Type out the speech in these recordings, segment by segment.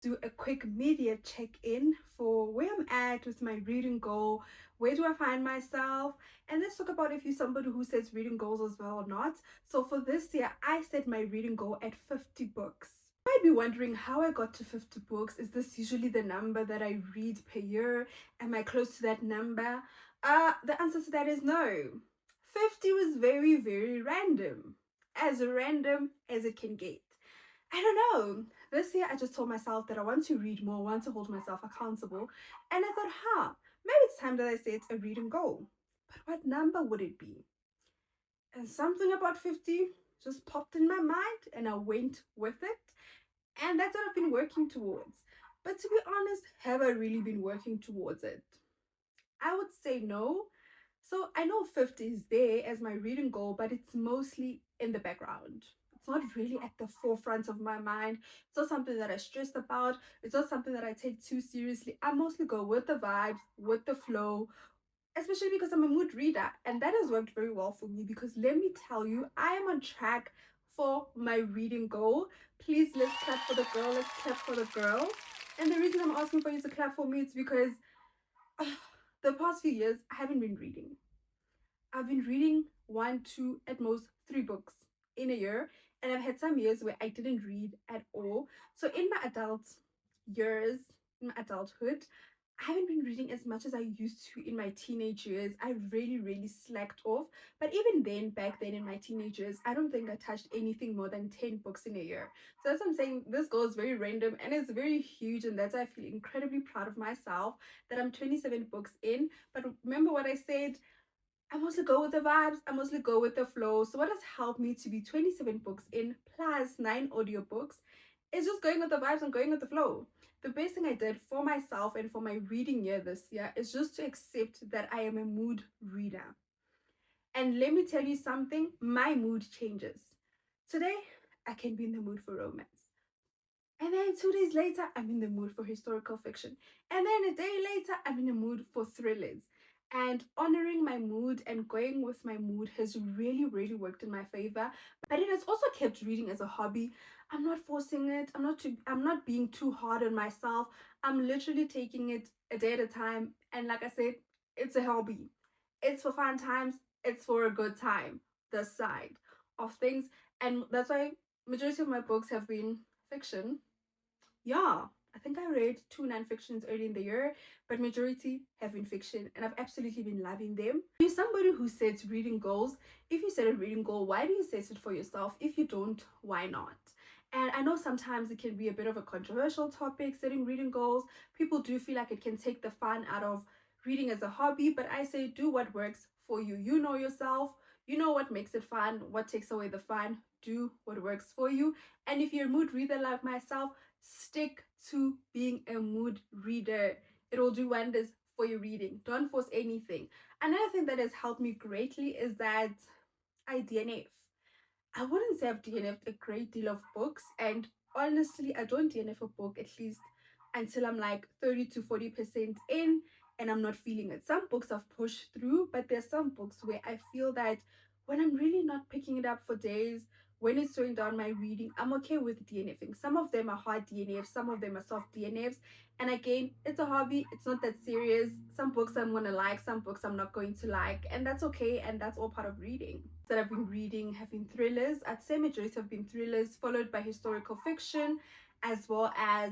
Do a quick media check-in for where I'm at with my reading goal. Where do I find myself? And let's talk about if you're somebody who sets reading goals as well or not. So for this year, I set my reading goal at 50 books. You might be wondering how I got to 50 books. Is this usually the number that I read per year? Am I close to that number? The answer to that is no. 50 was very random as it can get. I don't know. This year I just told myself that I want to read more, I want to hold myself accountable. And I thought, maybe it's time that I set a reading goal. But what number would it be? And something about 50 just popped in my mind and I went with it. And that's what I've been working towards. But to be honest, have I really been working towards it? I would say no. So I know 50 is there as my reading goal, but it's mostly in the background. It's not really at the forefront of my mind. It's not something that I stressed about. It's not something that I take too seriously. I mostly go with the vibes, with the flow, especially because I'm a mood reader. And that has worked very well for me because let me tell you, I am on track for my reading goal. Please, let's clap for the girl. Let's clap for the girl. And the reason I'm asking for you to clap for me is because the past few years, I haven't been reading. I've been reading one, two, at most three books in a year, and I've had some years where I didn't read at all. So in my adult years, in my adulthood, I haven't been reading as much as I used to in my teenage years. I really slacked off. But even then, back then in my teenage years, I don't think I touched anything more than 10 books in a year. So that's what I'm saying. This goal is very random and it's very huge, and that's why I feel incredibly proud of myself that I'm 27 books in. But remember what I said, I mostly go with the vibes, I mostly go with the flow. So what has helped me to be 27 books in plus 9 audiobooks is just going with the vibes and going with the flow. The best thing I did for myself and for my reading year this year is just to accept that I am a mood reader. And let me tell you something, my mood changes. Today, I can be in the mood for romance. And then 2 days later, I'm in the mood for historical fiction. And then a day later, I'm in the mood for thrillers. And honoring my mood and going with my mood has really worked in my favor. But it has also kept reading as a hobby. I'm not forcing it. I'm not being too hard on myself. I'm literally taking it a day at a time. And like I said, it's a hobby. It's for fun times. It's for a good time. The side of things. And that's why majority of my books have been fiction. Yeah, I think I read 2 non-fictions early in the year, but majority have been fiction, and I've absolutely been loving them. You're somebody who sets reading goals. If you set a reading goal, why do you set it for yourself? If you don't, why not? And I know sometimes it can be a bit of a controversial topic, setting reading goals. People do feel like it can take the fun out of reading as a hobby, but I say do what works for you. You know yourself, you know what makes it fun, what takes away the fun. Do what works for you. And if you're a mood reader like myself, stick to being a mood reader. It will do wonders for your reading. Don't force anything. Another thing that has helped me greatly is that I DNF. I wouldn't say I've DNF'd a great deal of books, and honestly, I don't DNF a book at least until I'm like 30 to 40% in and I'm not feeling it. Some books I've pushed through, but there's some books where I feel that when I'm really not picking it up for days, when it's slowing down my reading, I'm okay with DNFing. Some of them are hard DNFs, some of them are soft DNFs. And again, it's a hobby, it's not that serious. Some books I'm gonna like, some books I'm not going to like, and that's okay, and that's all part of reading. That I've been reading have been thrillers. I'd say majority have been thrillers, followed by historical fiction, as well as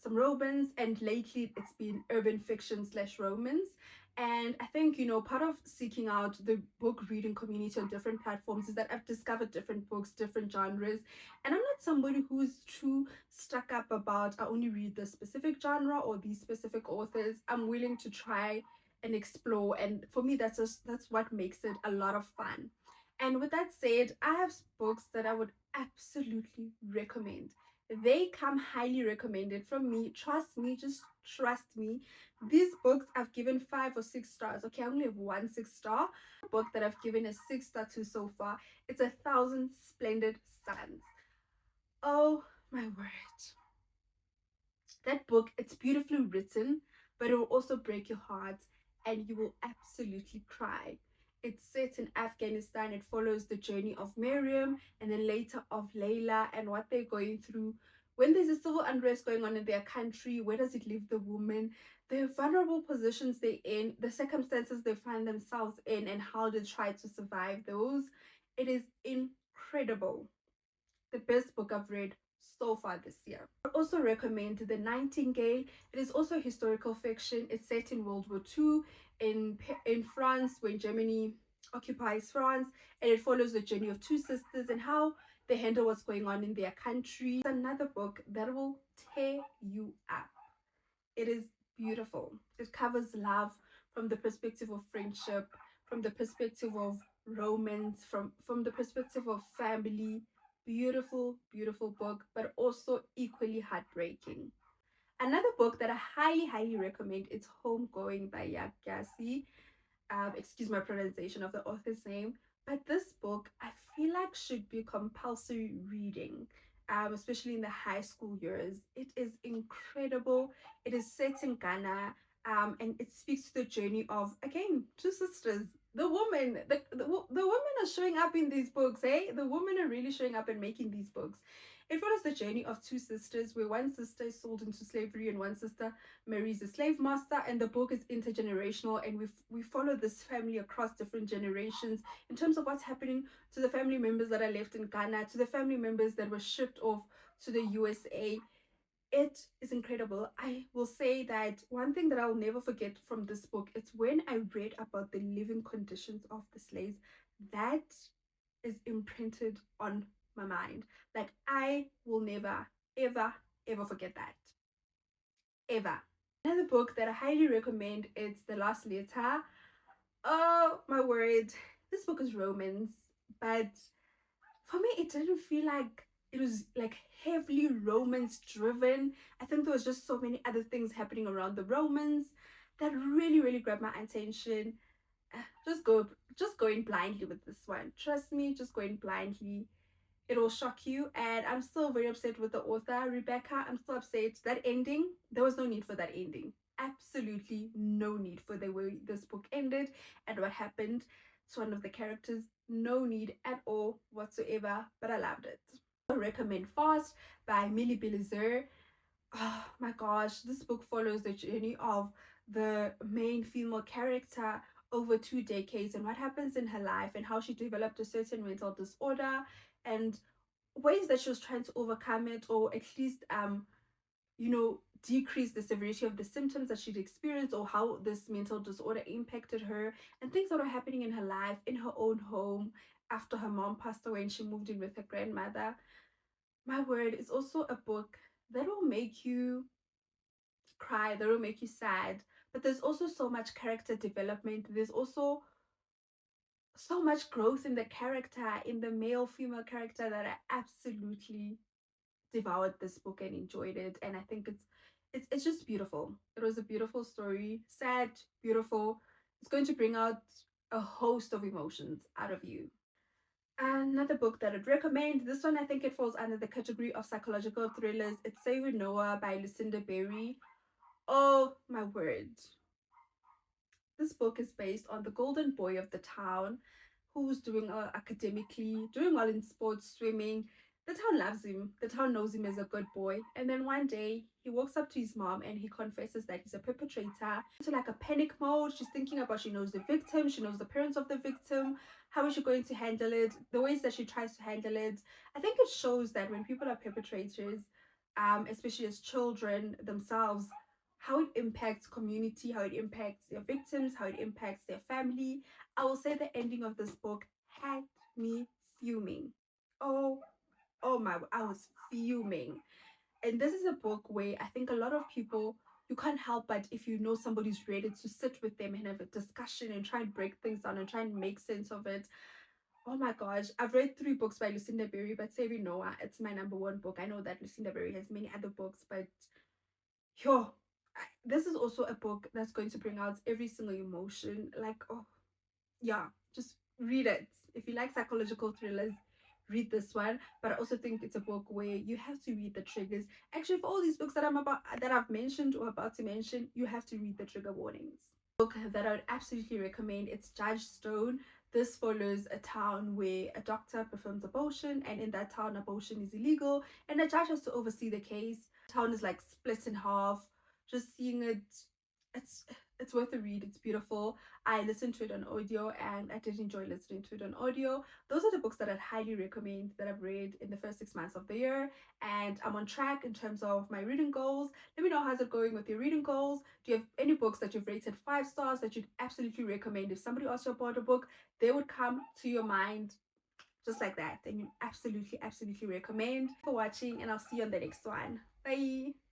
some romance, and lately it's been urban fiction slash romance. And I think, part of seeking out the book reading community on different platforms is that I've discovered different books, different genres. And I'm not somebody who's too stuck up about I only read this specific genre or these specific authors. I'm willing to try and explore. And for me, that's what makes it a lot of fun. And with that said, I have books that I would absolutely recommend. They come highly recommended from me. Trust me, just trust me. These books I've given 5 or 6 stars. Okay, I only have 1 6-star. The book that I've given a 6-star to so far. It's 1,000 Splendid Suns. Oh my word. That book, it's beautifully written, but it will also break your heart and you will absolutely cry. It's set in Afghanistan. It follows the journey of Miriam and then later of Layla and what they're going through when there's a civil unrest going on in their country, where does it leave the woman? The vulnerable positions they're in, the circumstances they find themselves in, and how they try to survive those. It is incredible. The best book I've read so far this year. I also recommend The Nightingale. It is also historical fiction. It's set in World War II in France, when Germany occupies France, and it follows the journey of two sisters and how they handle what's going on in their country. It's another book that will tear you up. It is beautiful. It covers love from the perspective of friendship, from the perspective of romance, from the perspective of family. Beautiful, beautiful book, but also equally heartbreaking. Another book that I highly, highly recommend is Homegoing by Yagyasi. Excuse my pronunciation of the author's name, but this book I feel like should be compulsory reading, especially in the high school years. It is incredible. It is set in Ghana, and it speaks to the journey of, again, two sisters. The women are showing up in these books, eh? The women are really showing up and making these books. It follows the journey of two sisters, where one sister is sold into slavery and one sister marries a slave master, and the book is intergenerational, and we follow this family across different generations in terms of what's happening to the family members that are left in Ghana, to the family members that were shipped off to the USA. It is incredible. I will say that one thing that I'll never forget from this book, it's when I read about the living conditions of the slaves. That is imprinted on my mind. Like, I will never, ever, ever forget that. Ever. Another book that I highly recommend is The Last Letter. Oh my word, this book is romance, but for me it didn't feel like it was like heavily romance driven. I think there was just so many other things happening around the romance that really, really grabbed my attention. Just go in blindly with this one. Trust me, just go in blindly. It will shock you, and I'm still very upset with the author, Rebecca. I'm still upset. That ending, there was no need for that ending. Absolutely no need for the way this book ended and what happened to one of the characters. No need at all whatsoever, but I loved it. I recommend Fast by Millie Belizer. Oh my gosh, this book follows the journey of the main female character over 2 decades, and what happens in her life, and how she developed a certain mental disorder, and ways that she was trying to overcome it, or at least decrease the severity of the symptoms that she'd experienced, or how this mental disorder impacted her, and things that were happening in her life, in her own home, after her mom passed away and she moved in with her grandmother. My word, is also a book that will make you cry, that will make you sad, but there's also so much character development. There's also so much growth in the character, in the male female character, that I absolutely devoured this book and enjoyed it. And I think it's just beautiful. It was a beautiful story, sad, beautiful. It's going to bring out a host of emotions out of you. Another book that I'd recommend, this one I think it falls under the category of psychological thrillers. It's Save Noah by Lucinda Berry. Oh my word. This book is based on the golden boy of the town, who's doing well academically, doing well in sports, swimming. The town loves him. The town knows him as a good boy. And then one day he walks up to his mom and he confesses that he's a perpetrator. Into like a panic mode. She's thinking about, she knows the victim, she knows the parents of the victim. How is she going to handle it? The ways that she tries to handle it. I think it shows that when people are perpetrators, especially as children themselves, how it impacts community, how it impacts their victims, how it impacts their family. I will say the ending of this book had me fuming. Oh, oh my, I was fuming. And this is a book where I think a lot of people, you can't help but, if you know somebody's ready, to sit with them and have a discussion and try and break things down and try and make sense of it. Oh my gosh, I've read 3 books by Lucinda Berry, but Saving Noah, it's my number one book. I know that Lucinda Berry has many other books, but yo, this is also a book that's going to bring out every single emotion. Like, oh yeah, just read it. If you like psychological thrillers, read this one. But I also think it's a book where you have to read the triggers. Actually, for all these books that I've mentioned or about to mention, you have to read the trigger warnings. Book that I would absolutely recommend, it's Judge Stone This follows a town where a doctor performs abortion, and in that town, abortion is illegal, and a judge has to oversee the case. The town is like split in half. Just seeing it, it's it's worth a read. It's beautiful. I listened to it on audio, and I did enjoy listening to it on audio. Those are the books that I'd highly recommend that I've read in the first 6 months of the year, and I'm on track in terms of my reading goals. Let me know how's it going with your reading goals. Do you have any books that you've rated 5 stars that you'd absolutely recommend? If somebody asked you about a book, they would come to your mind just like that, and you absolutely recommend. For watching, and I'll see you on the next one. Bye.